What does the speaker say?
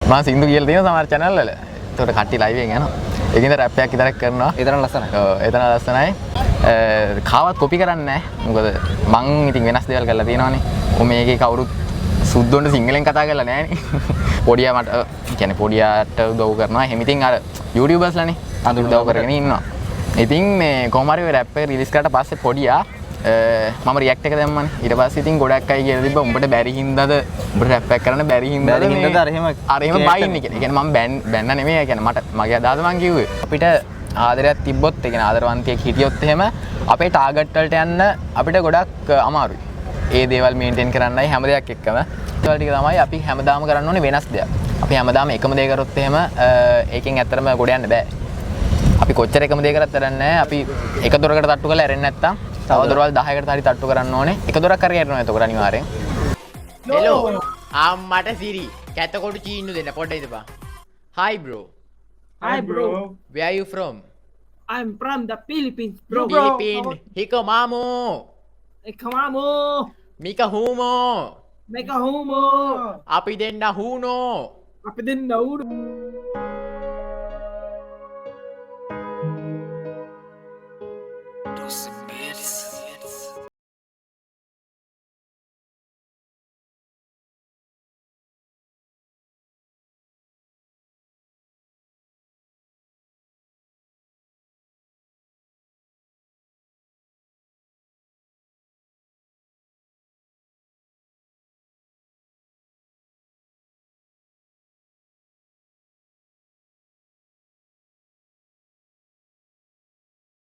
මම සින්දු කියලා තියෙනවා සමහර channel වල. ඒකට කට්ටිය live එකෙන් යනවා. ඒකින්ද රැප් එකක් විතරක් කරනවා. ඒතරම් ලස්සනයි. ඔව් ඒතරම් ලස්සනයි. කාවත් කොපි කරන්නේ නැහැ. මොකද මං ඉතින් වෙනස් දේවල් කරලා තියෙනවානේ. මේකේ කවුරුත් සුද්දොන්ට සිංහලෙන් කතා කරලා නැහැනේ. පොඩියා මට කියන්නේ පොඩියාට උදව් කරනවා. එහෙම ඉතින් අර YouTubers ලානේ අඳුර උදව් කරගෙන ඉන්නවා. ඉතින් මේ කොහොම හරි රැප් එක රිලීස් කරලා පස්සේ පොඩියා මම රියැක්ට් එක දැම්මනේ. ඊට පස්සේ ඉතින් ගොඩක් අය කියලා තිබ්බා උඹට බැරි හින්දාද උඹට රැප් එක කරන්න බැරි හින්දාද අර එහෙම බයින්නේ කියලා. ඒ කියන්නේ මම බැන්න නෙමෙයි. ඒ කියන්නේ මට මගේ අදහස මං කිව්වේ. අපිට ආදරයක් තිබ්බොත් ඒ කියන්නේ ආදරවන්තියෙක් හිටියොත් එහෙම අපේ ටාගට් වලට යන්න අපිට ගොඩක් අමාරුයි. ඒ දේවල් මේන්ටේන් කරන්නයි හැම දෙයක් එක්කම. ඒවල ටික තමයි අපි හැමදාම කරන්න ඕනේ වෙනස් දෙයක්. අපි හැමදාම එකම දේ කරොත් එහෙම ඒකෙන් ඇත්තටම ගොඩ යන්න බෑ. අපි කොච්චර එකම දේ කරත් වැඩක් නැහැ. අපි එක දොරකට තට්ටු කරලා ඇරෙන්නේ නැත්තම් තව දොරවල් 10කට හරි තට්ටු කරන්න ඕනේ. එක දොරක් හරි ඇරෙනවා එතකොට අනිවාර්යෙන්. හෙලෝ අම්මට සිරි කැතකොටු චීන්නු දෙන්න පොඩ්ඩක් ඉඳපන්. Hi bro. Hi bro. Where are you from? I'm from the Philippines, bro. Philippines. Hiko mamo. Kamamo. Mika humo. Make a homo. Api denna huno. Apa din na ulo. Doce